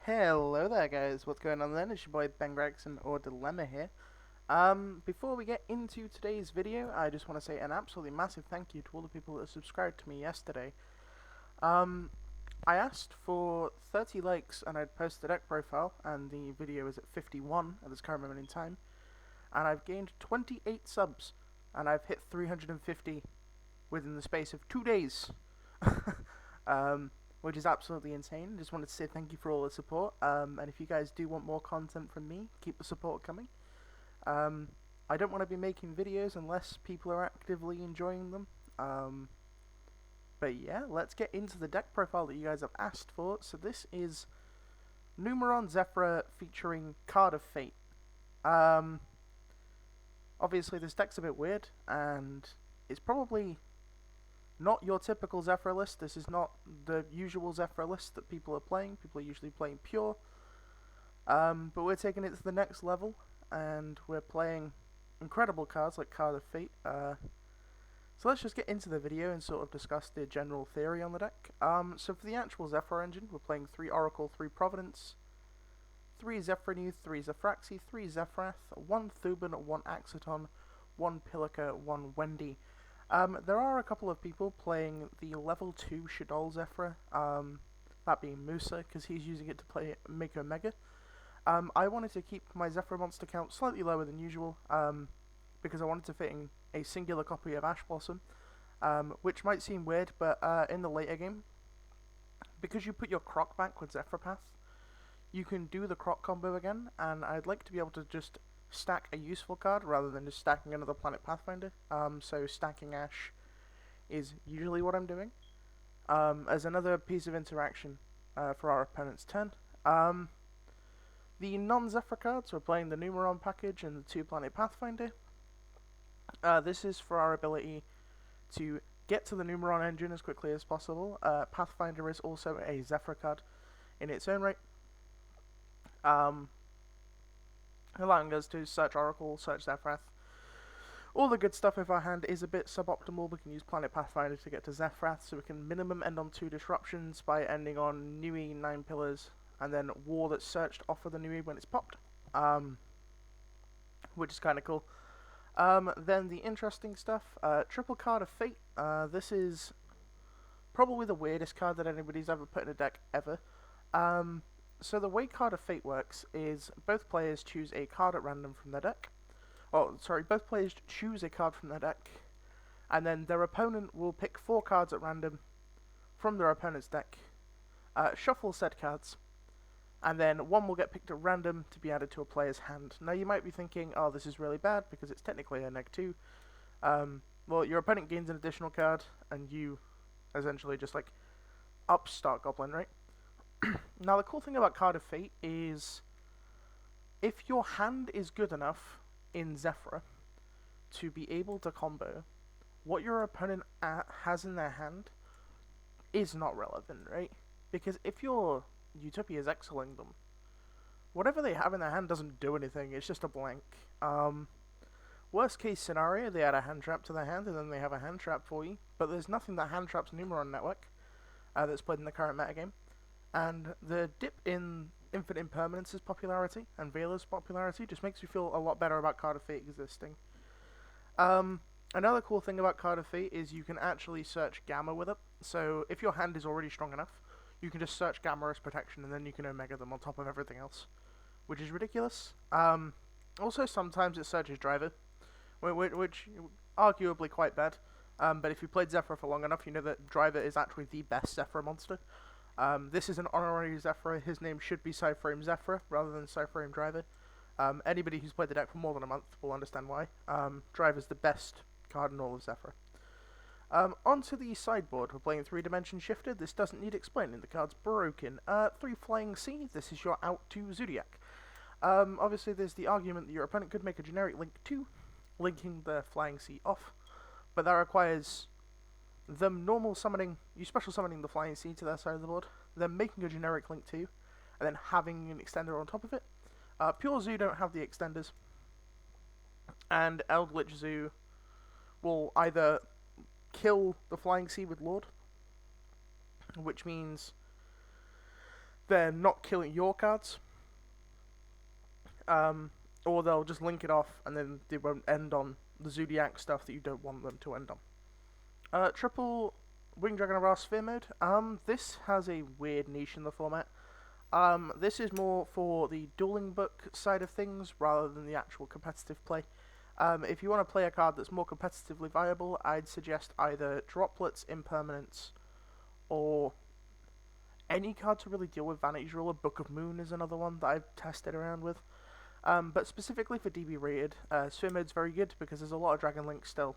Hello there guys, what's going on then? It's your boy Ben Gregson or Dilemma here. Before we get into today's video, I just want to say an absolutely massive thank you to all the people that subscribed to me yesterday. I asked for 30 likes and I'd post the deck profile, and the video is at 51 at this current moment in time. And I've gained 28 subs, and I've hit 350 within the space of 2 days. Which is absolutely insane. Just wanted to say thank you for all the support. And if you guys do want more content from me, keep the support coming. I don't want to be making videos unless people are actively enjoying them. But yeah, let's get into the deck profile that you guys have asked for. So this is Numeron Zefra featuring Card of Fate. Obviously this deck's a bit weird, and it's probably not your typical Zefra list. This is not the usual Zefra list that people are playing. People are usually playing pure. But we're taking it to the next level, and we're playing incredible cards like Card of Fate. So let's just get into the video and sort of discuss the general theory on the deck. So for the actual Zefra engine, we're playing 3 Oracle, 3 Providence, 3 Zefra 3 Zefraxi, 3 Zefrath, 1 Thuban, 1 Axiton, 1 Pilica, 1 Wendy. There are a couple of people playing the level 2 Shadol Zefra, that being Musa, because he's using it to make a Mega. I wanted to keep my Zefra monster count slightly lower than usual, because I wanted to fit in a singular copy of Ash Blossom, which might seem weird, but in the later game, because you put your Croc back with Zefra Path, you can do the Croc combo again, and I'd like to be able to just stack a useful card rather than just stacking another Planet Pathfinder. So stacking Ash is usually what I'm doing. As another piece of interaction for our opponent's turn. The non-Zefra cards, we're playing the Numeron package and the 2 Planet Pathfinder. This is for our ability to get to the Numeron engine as quickly as possible. Pathfinder is also a Zefra card in its own right. Allowing us to search Oracle, search Zefrath, all the good stuff. If our hand is a bit suboptimal, we can use Planet Pathfinder to get to Zefrath, so we can minimum end on 2 disruptions by ending on Nui, 9 Pillars, and then War that's searched off of the Nui when it's popped, which is kind of cool. Then the interesting stuff, triple Card of Fate. This is probably the weirdest card that anybody's ever put in a deck ever. So the way Card of Fate works is both players choose a card at random from their deck. Both players choose a card from their deck, and then their opponent will pick 4 cards at random from their opponent's deck, shuffle said cards, and then 1 will get picked at random to be added to a player's hand. Now you might be thinking, oh, this is really bad because it's technically a -2. Well, your opponent gains an additional card, and you essentially just like upstart Goblin, right? Now the cool thing about Card of Fate is if your hand is good enough in Zefra to be able to combo, what your opponent has in their hand is not relevant, right? Because if your Utopia is exiling them, whatever they have in their hand doesn't do anything, it's just a blank. Worst case scenario, they add a hand trap to their hand and then they have a hand trap for you, but there's nothing that hand traps Numeron Network that's played in the current metagame. And the dip in Infinite Impermanence's popularity and Veiler's popularity just makes me feel a lot better about Card of Fate existing. Another cool thing about Card of Fate is you can actually search Gamma with it. So if your hand is already strong enough, you can just search Gamma as protection and then you can Omega them on top of everything else, which is ridiculous. Also, sometimes it searches Driver, which arguably quite bad. But if you played Zefra for long enough, you know that Driver is actually the best Zefra monster. This is an honorary Zefra. His name should be Cyframe Zefra rather than Cyframe Driver. Anybody who's played the deck for more than a month will understand why. Driver's the best card in all of Zefra. Onto the sideboard, we're playing 3 Dimension Shifted. This doesn't need explaining, the card's broken. 3 Flying Sea, this is your out to Zodiac. Obviously there's the argument that your opponent could make a generic Link 2, linking the Flying Sea off, but that requires them special summoning the Flying Sea to their side of the board, then making a generic Link 2, and then having an extender on top of it. Pure Zoo don't have the extenders, and Eldritch Zoo will either kill the Flying Sea with Lord, which means they're not killing your cards, or they'll just link it off and then they won't end on the Zodiac stuff that you don't want them to end on. Triple Wing Dragon of Ra Sphere mode. This has a weird niche in the format. This is more for the dueling book side of things rather than the actual competitive play. If you want to play a card that's more competitively viable, I'd suggest either Droplets, Impermanence, or any card to really deal with Vanity's Ruler. Book of Moon is another one that I've tested around with. But specifically for DB rated, Sphere mode's very good because there's a lot of Dragon Link still.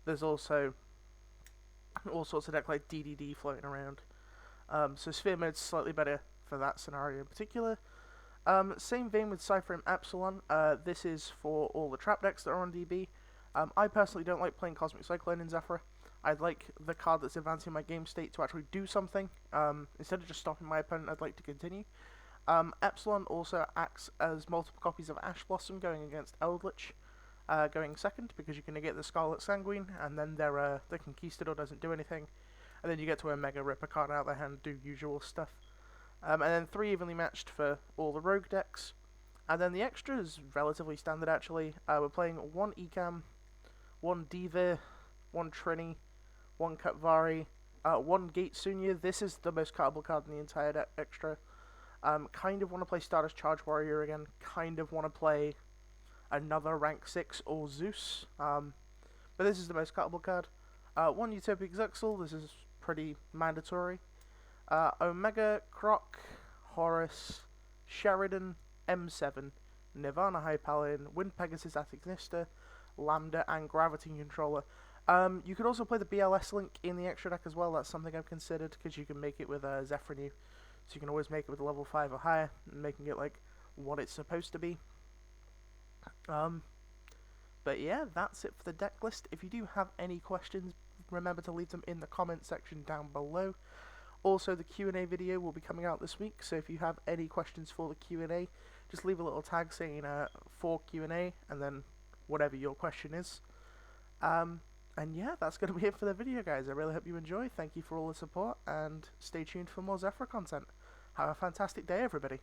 There's also all sorts of deck like DDD floating around. So Sphere mode's slightly better for that scenario in particular. Same vein with Zefra and Epsilon. This is for all the trap decks that are on DB. I personally don't like playing Cosmic Cyclone in Zefra. I'd like the card that's advancing my game state to actually do something. Instead of just stopping my opponent, I'd like to continue. Epsilon also acts as multiple copies of Ash Blossom going against Eldritch, going second, because you can negate the Scarlet Sanguine, and then their Conquistador doesn't do anything. And then you get to Omega, rip a card out of their hand, do usual stuff. And then 3 evenly matched for all the rogue decks. And then the extra is relatively standard actually. We're playing 1 Ecam, 1 Diva, 1 Trini, 1 Katvari, 1 Gate Sunya. This is the most cuttable card in the entire extra. Kind of want to play Stardust Charge Warrior again. Kind of want to play another rank 6 or Zeus. But this is the most cuttable card. 1 Utopic Zuxel. This is pretty mandatory. Omega, Croc, Horus, Sheridan, M7, Nirvana High Paladin, Wind Pegasus Atticnista, Lambda, and Gravity Controller. You could also play the BLS link in the extra deck as well. That's something I've considered, because you can make it with Zefra New. So you can always make it with a level 5 or higher, making it like what it's supposed to be. But yeah, that's it for the deck list. If you do have any questions, remember to leave them in the comment section down below. Also, the Q&A video will be coming out this week, so if you have any questions for the Q&A, just leave a little tag saying for Q&A, and then whatever your question is. And yeah, that's going to be it for the video, guys. I really hope you enjoy. Thank you for all the support, and stay tuned for more Zefra content. Have a fantastic day, everybody.